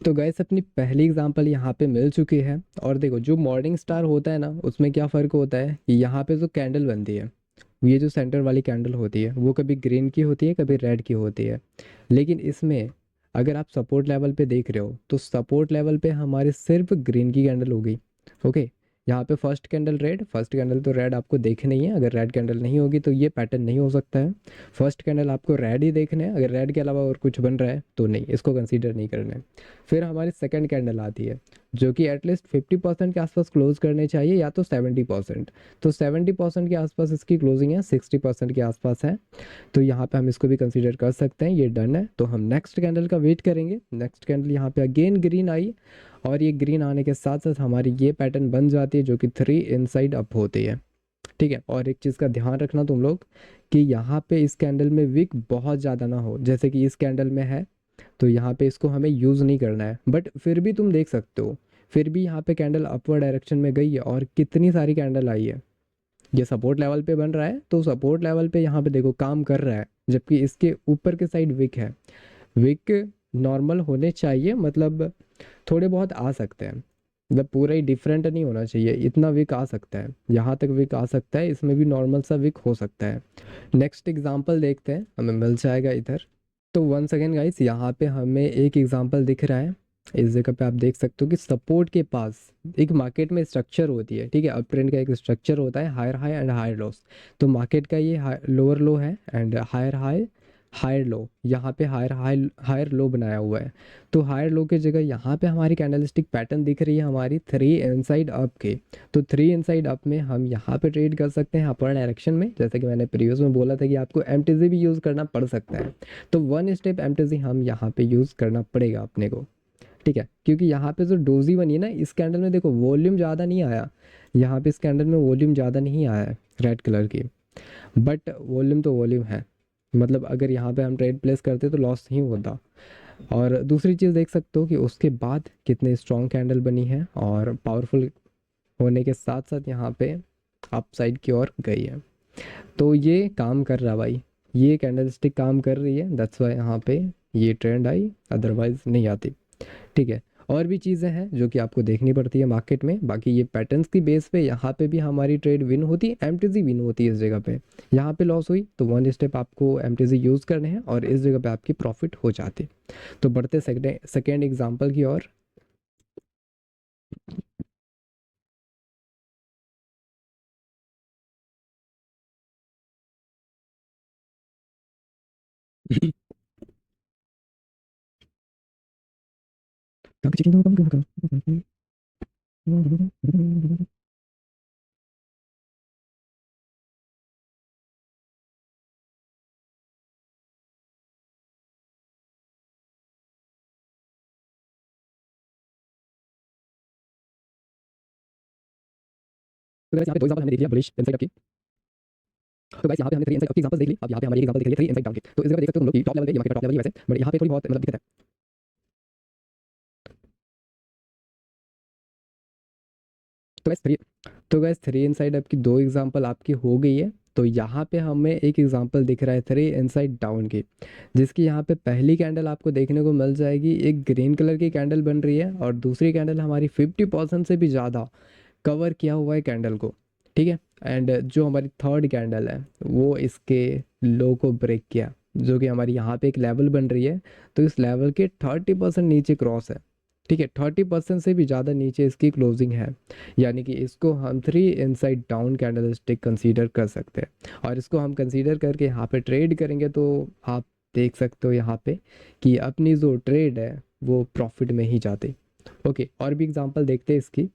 तो गाइस अपनी पहली एग्जांपल यहाँ पे मिल चुकी है। और देखो जो मॉर्निंग स्टार होता है ना, उसमें क्या फ़र्क होता है कि यहाँ पे जो कैंडल बनती है, ये जो सेंटर वाली कैंडल होती है वो कभी ग्रीन की होती है कभी रेड की होती है। लेकिन इसमें अगर आप सपोर्ट लेवल पे देख रहे हो तो सपोर्ट लेवल पे हमारे सिर्फ ग्रीन की कैंडल होगी। ओके। यहाँ पे first candle red, first candle तो रेड आपको देखनी है, अगर रेड कैंडल नहीं होगी तो ये पैटर्न नहीं हो सकता है। फर्स्ट कैंडल आपको रेड ही देखना है, अगर रेड के अलावा और कुछ बन रहा है तो नहीं, इसको कंसीडर नहीं करना है। फिर हमारी सेकंड कैंडल आती है जो कि एटलीस्ट 50% के आसपास क्लोज करने चाहिए या तो 70%। तो 70% के आसपास इसकी क्लोजिंग है, 60% के आसपास है। तो यहाँ पे हम इसको भी कंसीडर कर सकते हैं, ये डन है। तो हम नेक्स्ट कैंडल का वेट करेंगे। नेक्स्ट कैंडल यहाँ पे अगेन ग्रीन आई, और ये ग्रीन आने के साथ साथ हमारी ये पैटर्न बन जाती है जो कि 3 इनसाइड अप होती है। ठीक है। और एक चीज़ का ध्यान रखना तुम लोग कि यहाँ पे इस कैंडल में विक बहुत ज़्यादा ना हो, जैसे कि इस कैंडल में है। तो यहाँ पे इसको हमें यूज़ नहीं करना है, बट फिर भी तुम देख सकते हो, फिर भी यहाँ पे कैंडल अपवर्ड डायरेक्शन में गई है और कितनी सारी कैंडल आई है। ये सपोर्ट लेवल पे बन रहा है तो सपोर्ट लेवल पे यहाँ पे देखो काम कर रहा है, जबकि इसके ऊपर के साइड विक है। विक नॉर्मल होने चाहिए, मतलब थोड़े बहुत आ सकते हैं, मतलब पूरा ही डिफरेंट नहीं होना चाहिए, इतना विक आ सकता है, यहाँ तक विक आ सकता है, इसमें भी नॉर्मल सा विक हो सकता है। नेक्स्ट एग्जांपल देखते हैं, हमें मिल जाएगा इधर। तो वंस अगेन गाइस यहाँ पे हमें एक एग्जांपल दिख रहा है। इस जगह पे आप देख सकते हो कि सपोर्ट के पास एक मार्केट में स्ट्रक्चर होती है, ठीक है, अप ट्रेंड का एक स्ट्रक्चर होता है, higher high and higher lows. तो मार्केट का ये लोअर लो है and higher high higher low, यहाँ पे हायर हाई हायर लो बनाया हुआ है। तो हायर लो की जगह यहाँ पे हमारी कैंडलस्टिक पैटर्न दिख रही है हमारी 3 इनसाइड अप के। तो 3 इनसाइड अप में हम यहाँ पे ट्रेड कर सकते हैं अपर डायरेक्शन में, जैसे कि मैंने प्रीवियस में बोला था कि आपको एमटीजी भी यूज़ करना पड़ सकता है। तो 1 स्टेप एमटीजी हम यहाँ पे यूज़ करना पड़ेगा अपने को। ठीक है, क्योंकि यहाँ पे जो डोजी बनी है ना इस कैंडल में, देखो वॉल्यूम ज़्यादा नहीं आया, यहाँ पे इस कैंडल में वॉल्यूम ज़्यादा नहीं आया है रेड कलर की, बट वॉल्यूम तो वॉल्यूम है। मतलब अगर यहाँ पे हम ट्रेड प्लेस करते तो लॉस नहीं होता। और दूसरी चीज़ देख सकते हो कि उसके बाद कितने स्ट्रॉन्ग कैंडल बनी है और पावरफुल होने के साथ साथ यहाँ पे अप साइड की ओर गई है। तो ये काम कर रहा भाई, ये कैंडल स्टिक काम कर रही है, दैट्स वाई यहाँ पे ये ट्रेंड आई, अदरवाइज नहीं आती। ठीक है। और भी चीज़ें हैं जो कि आपको देखनी पड़ती है मार्केट में, बाकी ये पैटर्न्स की बेस पे यहाँ पे भी हमारी ट्रेड विन होती है, एमटीजी विन होती है इस जगह पे। यहाँ पे लॉस हुई तो 1 स्टेप आपको एमटीजी यूज़ करने हैं और इस जगह पे आपकी प्रॉफिट हो जाती। तो बढ़ते सेकेंड एग्जाम्पल की ओर। तो गाइस यहाँ पे दो एग्जांपल हमने देख लिया बुलिश इनसाइड अप की। तो गाइस यहाँ पे हमने 3 इनसाइड अप की एग्जांपल्स देख ली। अब यहाँ पे हमारी एक एग्जांपल दिख रही है 3 इनसाइड डाउन की। तो इस जगह देख सकते हो तुम लोग कि टॉप लेवल पे ये मार्केट का टॉप लेवल ही है वैसे, बट यहाँ पे थोड़ी बहुत मतलब दिक्कत है। तो गाइस 3 तो गाइस 3 इनसाइड अप की दो एग्जांपल आपकी हो गई है। तो यहाँ पे हमें एक एग्जांपल दिख रहा है 3 इनसाइड डाउन की, जिसकी यहाँ पे पहली कैंडल आपको देखने को मिल जाएगी, एक ग्रीन कलर की कैंडल बन रही है और दूसरी कैंडल हमारी 50% से भी ज़्यादा कवर किया हुआ है कैंडल को। ठीक है। एंड जो हमारी थर्ड कैंडल है वो इसके लो को ब्रेक किया, जो कि हमारी यहाँ पे एक लेवल बन रही है। तो इस लेवल के 30% नीचे क्रॉस है। ठीक है, 30% से भी ज़्यादा नीचे इसकी क्लोजिंग है, यानी कि इसको हम 3 inside down candle stick consider कर सकते हैं। और इसको हम कंसीडर करके यहाँ पे ट्रेड करेंगे तो आप देख सकते हो यहाँ पे कि अपनी जो ट्रेड है वो प्रॉफिट में ही जाती। ओके, और भी एग्जांपल देखते हैं इसकी।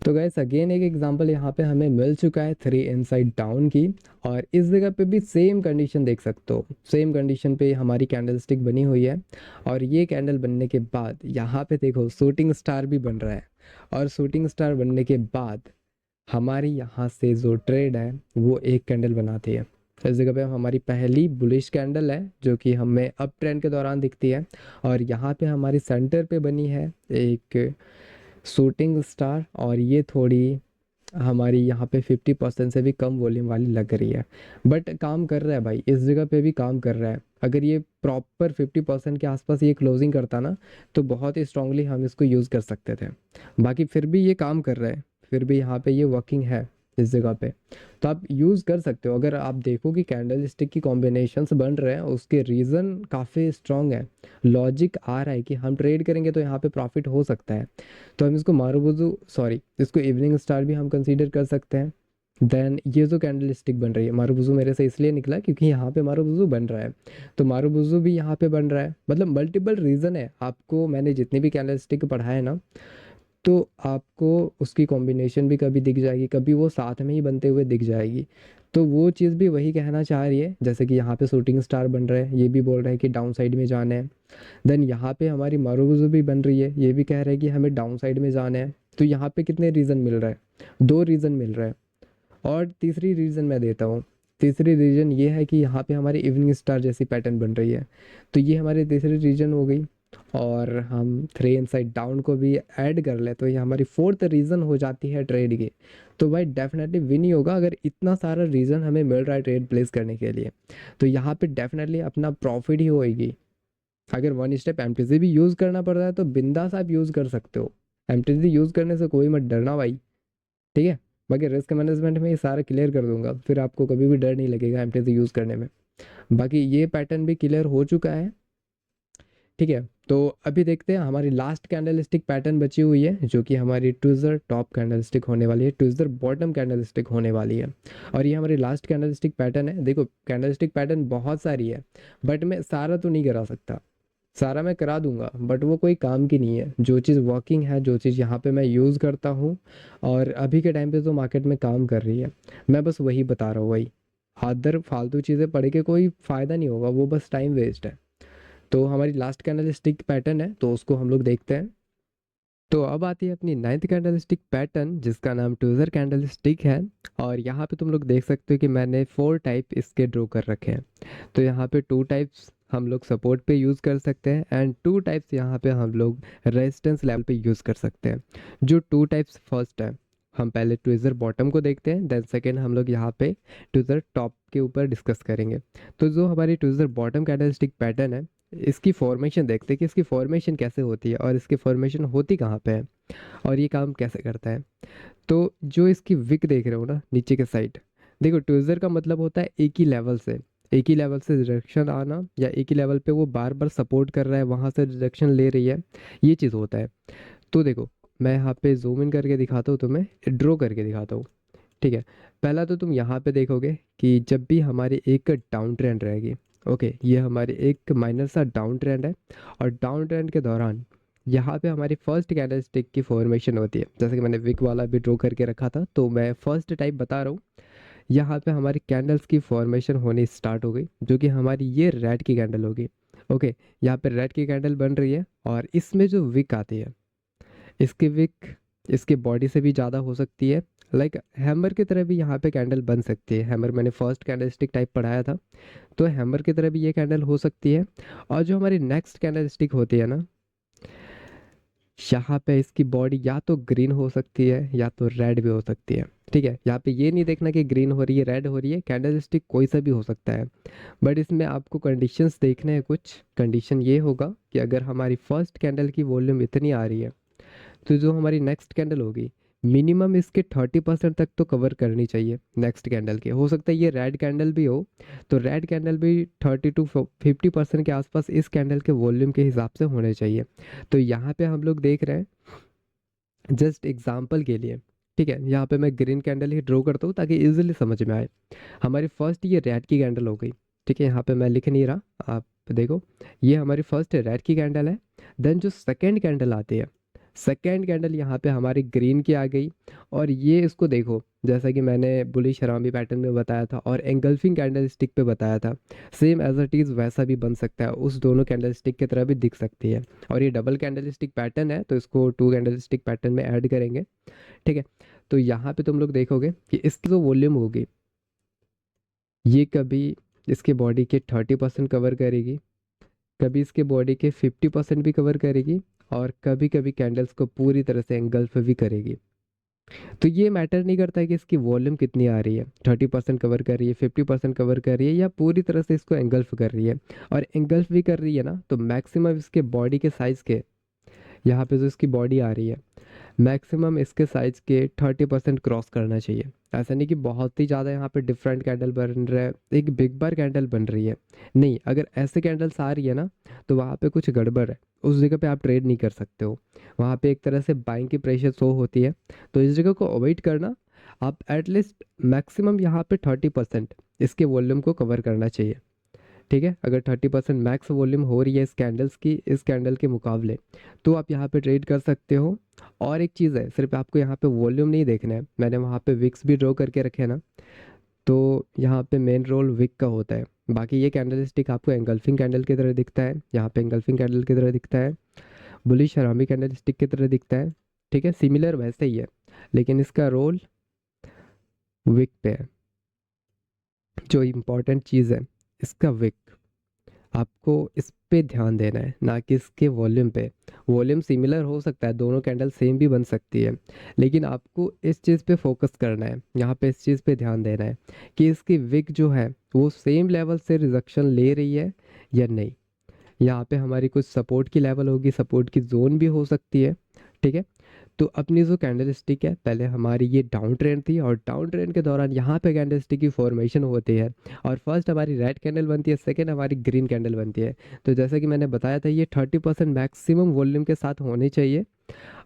तो गैस अगेन एक एग्जांपल यहाँ पे हमें मिल चुका है 3 इनसाइड डाउन की। और इस जगह पे भी सेम कंडीशन देख सकते हो, सेम कंडीशन पे हमारी कैंडल स्टिक बनी हुई है। और ये कैंडल बनने के बाद यहाँ पे देखो शूटिंग स्टार भी बन रहा है। और शूटिंग स्टार बनने के बाद हमारी यहाँ से जो ट्रेड है वो एक कैंडल बनाती है। तो इस जगह पे हमारी पहली बुलिश कैंडल है जो कि हमें अप ट्रेंड के दौरान दिखती है। और यहाँ पे हमारी सेंटर पे बनी है एक शूटिंग स्टार, और ये थोड़ी हमारी यहाँ पे 50% से भी कम वॉल्यूम वाली लग रही है, बट काम कर रहा है भाई, इस जगह पे भी काम कर रहा है। अगर ये प्रॉपर 50% के आसपास ये क्लोजिंग करता ना, तो बहुत ही स्ट्रांगली हम इसको यूज़ कर सकते थे। बाकी फिर भी ये काम कर रहा है, फिर भी यहाँ पे ये वर्किंग है इस जगह पे। तो आप यूज़ कर सकते हो। अगर आप देखो कि कैंडल स्टिक की कॉम्बिनेशंस बन रहे हैं, उसके रीज़न काफ़ी स्ट्रांग है, लॉजिक आ रहा है कि हम ट्रेड करेंगे तो यहाँ पे प्रॉफिट हो सकता है। तो हम इसको मारुबुजु, सॉरी, इसको इवनिंग स्टार भी हम कंसीडर कर सकते हैं। देन ये जो कैंडल स्टिक बन रही है, मारुबुजु मेरे से इसलिए निकला क्योंकि यहाँ पे मारुबुजु बन रहा है, तो मारुबुजु भी यहाँ पे बन रहा है। मतलब मल्टीपल रीज़न है। आपको मैंने जितने भी कैंडल स्टिक पढ़ा है ना, तो आपको उसकी कॉम्बिनेशन भी कभी दिख जाएगी, कभी वो साथ में ही बनते हुए दिख जाएगी। तो वो चीज़ भी वही कहना चाह रही है, जैसे कि यहाँ पे शूटिंग स्टार बन रहा है, ये भी बोल रहा है कि डाउन साइड में जाना है। देन यहाँ पे हमारी मारुबुजु भी बन रही है, ये भी कह रहा है कि हमें डाउन साइड में जाना है। तो यहाँ पे कितने रीज़न मिल रहा है? दो रीज़न मिल रहा है। और तीसरी रीज़न मैं देता हूँ। तीसरी रीज़न ये है कि यहाँ पे हमारी इवनिंग स्टार जैसी पैटर्न बन रही है, तो ये हमारी तीसरी रीज़न हो गई। और हम थ्री इनसाइड डाउन को भी ऐड कर ले तो ये हमारी फोर्थ रीज़न हो जाती है ट्रेड की। तो भाई डेफिनेटली विन ही होगा। अगर इतना सारा रीज़न हमें मिल रहा है ट्रेड प्लेस करने के लिए, तो यहाँ पे डेफिनेटली अपना प्रॉफिट ही होएगी। अगर वन स्टेप एमटीसी भी यूज़ करना पड़ रहा है तो बिंदास आप यूज़ कर सकते हो। एमटीसी यूज़ करने से कोई मत डरना भाई, ठीक है। बाकी रिस्क मैनेजमेंट में ये सारा क्लियर कर दूंगा, फिर आपको कभी भी डर नहीं लगेगा एमटीसी यूज़ करने में। बाकी ये पैटर्न भी क्लियर हो चुका है, ठीक है। तो अभी देखते हैं, हमारी लास्ट कैंडल स्टिक पैटर्न बची हुई है, जो कि हमारी ट्विज़र टॉप कैंडल स्टिक होने वाली है, ट्विज़र बॉटम कैंडल स्टिक होने वाली है। और ये हमारी लास्ट कैंडल स्टिक पैटर्न है। देखो कैंडल स्टिक पैटर्न बहुत सारी है, बट मैं सारा तो नहीं करा सकता। सारा मैं करा दूंगा बट वो कोई काम की नहीं है। जो चीज़ वर्किंग है, जो चीज़ यहाँ पे मैं यूज़ करता हूँ और अभी के टाइम पे जो मार्केट में काम कर रही है, मैं बस वही बता रहा हूँ भाई। अदर फालतू चीज़ें पढ़ के कोई फ़ायदा नहीं होगा, वो बस टाइम वेस्ट है। तो हमारी लास्ट कैंडल स्टिक पैटर्न है, तो उसको हम लोग देखते हैं। तो अब आती है अपनी नाइन्थ कैंडल स्टिक पैटर्न, जिसका नाम ट्विज़र कैंडल स्टिक है। और यहाँ पे तुम लोग देख सकते हो कि मैंने 4 टाइप इसके ड्रॉ कर रखे हैं। तो यहाँ पे 2 टाइप्स हम लोग सपोर्ट पे यूज़ कर सकते हैं एंड 2 टाइप्स यहाँ पे हम लोग रेजिस्टेंस लेवल पे यूज़ कर सकते हैं। जो 2 टाइप्स फर्स्ट है, हम पहले ट्विज़र बॉटम को देखते हैं, देन सेकेंड हम लोग यहाँ पे ट्विज़र टॉप के ऊपर डिस्कस करेंगे। तो जो हमारी tweezer bottom candle stick pattern है, इसकी फॉर्मेशन देखते हैं कि इसकी फॉर्मेशन कैसे होती है और इसकी फॉर्मेशन होती कहाँ पे है और ये काम कैसे करता है। तो जो इसकी विक देख रहे हो ना नीचे के साइड, देखो ट्विज़र का मतलब होता है एक ही लेवल से, एक ही लेवल से रिजेक्शन आना, या एक ही लेवल पे वो बार बार सपोर्ट कर रहा है, वहाँ से रिजेक्शन ले रही है, ये चीज़ होता है। तो देखो मैं यहाँ पे जूम इन करके दिखाता हूँ, तुम्हें ड्रॉ करके दिखाता हूँ, ठीक है। पहला तो तुम यहाँ पे देखोगे कि जब भी हमारी एक डाउन ट्रेंड रहेगी, ओके, ये हमारी एक माइनर सा डाउन ट्रेंड है, और डाउन ट्रेंड के दौरान यहाँ पे हमारी फर्स्ट कैंडल स्टिक की फॉर्मेशन होती है। जैसे कि मैंने विक वाला भी ड्रॉ करके रखा था, तो मैं फर्स्ट टाइप बता रहा हूँ। यहाँ पे हमारी कैंडल्स की फॉर्मेशन होनी स्टार्ट हो गई, जो कि हमारी ये रेड की कैंडल होगी, ओके। यहाँ पे रेड की कैंडल बन रही है, और इसमें जो विक आती है, इसकी विक इसके बॉडी से भी ज़्यादा हो सकती है, लाइक हैमर की तरह भी यहाँ पे कैंडल बन सकती है। हैमर मैंने फर्स्ट कैंडल स्टिक टाइप पढ़ाया था, तो हैमर की तरह भी ये कैंडल हो सकती है। और जो हमारी नेक्स्ट कैंडल स्टिक होती है ना, यहाँ पे इसकी बॉडी या तो ग्रीन हो सकती है या तो रेड भी हो सकती है, ठीक है। यहाँ पे ये नहीं देखना कि ग्रीन हो रही है रेड हो रही है, कैंडल स्टिक कोई सा भी हो सकता है। बट इसमें आपको कंडीशंस देखने हैं। कुछ कंडीशन ये होगा कि अगर हमारी फर्स्ट कैंडल की वॉल्यूम इतनी आ रही है, तो जो हमारी नेक्स्ट कैंडल होगी, मिनिमम इसके 30% तक तो कवर करनी चाहिए नेक्स्ट कैंडल के। हो सकता है ये रेड कैंडल भी हो, तो रेड कैंडल भी 30 to 50% के आसपास इस कैंडल के वॉल्यूम के हिसाब से होने चाहिए। तो यहाँ पे हम लोग देख रहे हैं जस्ट एग्जाम्पल के लिए, ठीक है। यहाँ पे मैं ग्रीन कैंडल ही ड्रॉ करता हूँ ताकि इजीली समझ में आए। हमारी फर्स्ट ये रेड की कैंडल हो गई, ठीक है। यहाँ पे मैं लिख नहीं रहा, आप देखो, ये हमारी फर्स्ट रेड की कैंडल है। देन जो सेकेंड कैंडल आती है, सेकेंड कैंडल यहाँ पे हमारी ग्रीन की आ गई। और ये इसको देखो, जैसा कि मैंने बुलिश हरामी पैटर्न में बताया था और एंगल्फिंग कैंडल स्टिक पे बताया था, सेम एज इट इज़ वैसा भी बन सकता है, उस दोनों कैंडल स्टिक की तरह भी दिख सकती है। और ये डबल कैंडल स्टिक पैटर्न है, तो इसको 2 कैंडल स्टिक पैटर्न में ऐड करेंगे, ठीक है। तो यहाँ पे तुम लोग देखोगे कि इसकी जो वॉल्यूम होगी, ये कभी इसके बॉडी के 30% कवर करेगी, कभी इसके बॉडी के 50% भी कवर करेगी, और कभी कभी कैंडल्स को पूरी तरह से एंगल्फ भी करेगी। तो ये मैटर नहीं करता है कि इसकी वॉल्यूम कितनी आ रही है, 30% कवर कर रही है, 50% कवर कर रही है, या पूरी तरह से इसको एंगल्फ कर रही है। और एंगल्फ भी कर रही है ना, तो मैक्सिमम इसके बॉडी के साइज़ के, यहाँ पे जो इसकी बॉडी आ रही है, मैक्सिमम इसके साइज़ के 30% क्रॉस करना चाहिए। ऐसा नहीं कि बहुत ही ज़्यादा यहाँ पे डिफरेंट कैंडल बन रहा है, एक बिग बार कैंडल बन रही है। नहीं, अगर ऐसे कैंडल्स आ रही है ना, तो वहाँ पे कुछ गड़बड़ है, उस जगह पे आप ट्रेड नहीं कर सकते हो। वहाँ पे एक तरह से बाइंग की प्रेशर शो होती है। तो इस जगह को अवॉइड करना, आप एटलीस्ट मैक्सिमम यहाँ पे 30% इसके वॉल्यूम को कवर करना चाहिए। ठीक है, अगर 30% मैक्स वॉल्यूम हो रही है इस कैंडल्स की, इस कैंडल के मुकाबले, तो आप यहाँ पे ट्रेड कर सकते हो। और एक चीज़ है, सिर्फ आपको यहाँ पे वॉल्यूम नहीं देखना है, मैंने वहाँ पे विक्स भी ड्रॉ करके रखे हैं ना, तो यहाँ पे मेन रोल विक का होता है। बाकी ये कैंडल स्टिक आपको एंगल्फिंग कैंडल की तरह दिखता है, यहाँ पे एंगल्फिंग कैंडल की तरह दिखता है, बुलिश हरामी कैंडल स्टिक की तरह दिखता है। ठीक है, सिमिलर वैसे ही है, लेकिन इसका रोल विक पे है। जो इम्पोर्टेंट चीज़ है, इसका विक, आपको इस पे ध्यान देना है, ना कि इसके वॉल्यूम पे। वॉल्यूम सिमिलर हो सकता है, दोनों कैंडल सेम भी बन सकती है, लेकिन आपको इस चीज़ पे फोकस करना है, यहाँ पे इस चीज़ पे ध्यान देना है कि इसकी विक जो है वो सेम लेवल से रिजेक्शन ले रही है या नहीं। यहाँ पे हमारी कुछ सपोर्ट की लेवल होगी, सपोर्ट की जोन भी हो सकती है। ठीक है, तो अपनी जो कैंडल स्टिक है, पहले हमारी ये डाउन ट्रेंड थी, और डाउन ट्रेंड के दौरान यहाँ पे कैंडल स्टिक की फॉर्मेशन होती है, और फर्स्ट हमारी रेड कैंडल बनती है, सेकेंड हमारी ग्रीन कैंडल बनती है। तो जैसा कि मैंने बताया था, ये 30% मैक्सिमम वॉल्यूम के साथ होनी चाहिए।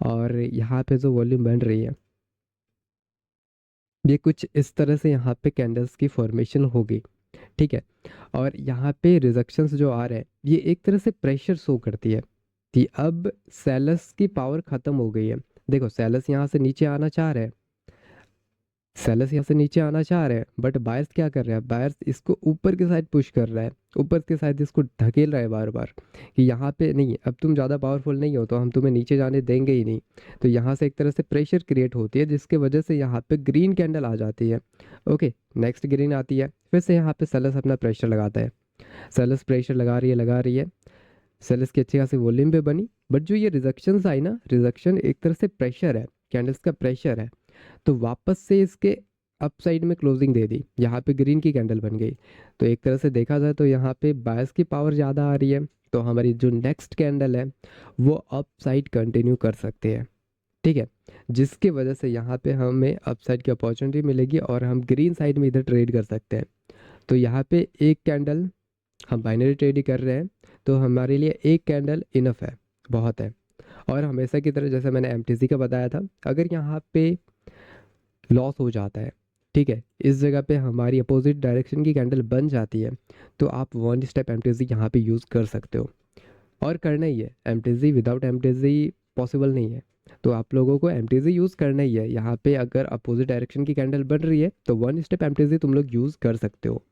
और यहाँ पे जो वॉल्यूम बन रही है, ये कुछ इस तरह से यहाँ पे कैंडल्स की फॉर्मेशन होगी। ठीक है, और यहाँ पे रिजेक्शंस जो आ रहे हैं, ये एक तरह से प्रेशर शो करती है कि अब सेलर्स की पावर खत्म हो गई है। देखो, सेलर्स यहाँ से नीचे आना चाह रहे हैं, सेलर्स यहाँ से नीचे आना चाह रहे हैं, बट बायर्स क्या कर रहे हैं, बायर्स इसको ऊपर की साइड पुश कर रहा है, ऊपर की साइड इसको धकेल रहा है बार बार, कि यहाँ पे नहीं, अब तुम ज़्यादा पावरफुल नहीं हो, तो हम तुम्हें नीचे जाने देंगे ही नहीं। तो यहाँ से एक तरह से प्रेशर क्रिएट होती है, जिसके वजह से यहाँ पे ग्रीन कैंडल आ जाती है। ओके, नेक्स्ट ग्रीन आती है, फिर से यहाँ पे सेलर्स अपना प्रेशर लगाता है, सेलर्स प्रेशर लगा रही है, सेलर्स की अच्छी खासी वॉल्यूम पे बनी। बट जो ये रिजेक्शंस आई ना, रिजेक्शन एक तरह से प्रेशर है, कैंडल्स का प्रेशर है, तो वापस से इसके अप साइड में क्लोजिंग दे दी, यहाँ पे ग्रीन की कैंडल बन गई। तो एक तरह से देखा जाए तो यहाँ पे बायस की पावर ज़्यादा आ रही है, तो हमारी जो नेक्स्ट कैंडल है वो अप साइड कंटिन्यू कर सकते हैं। ठीक है, जिसकी वजह से यहाँ पे हमें अप साइड की अपॉर्चुनिटी मिलेगी, और हम ग्रीन साइड में इधर ट्रेड कर सकते हैं। तो यहाँ पे एक कैंडल, हम बाइनरी ट्रेड ही कर रहे हैं, तो हमारे लिए एक कैंडल इनफ है, बहुत है। और हमेशा की तरह जैसे मैंने एमटीसी का बताया था, अगर यहाँ पे लॉस हो जाता है, ठीक है, इस जगह पे हमारी अपोजिट डायरेक्शन की कैंडल बन जाती है, तो आप वन स्टेप एमटीसी यहाँ पे यूज़ कर सकते हो, और करना ही है। एमटीसी विदाउट एमटीसी पॉसिबल नहीं है, तो आप लोगों को एमटीसी यूज़ करना ही है। यहाँ पे अगर अपोजिट डायरेक्शन की कैंडल बन रही है, तो वन स्टेप एमटीसी तुम लोग यूज़ कर सकते हो।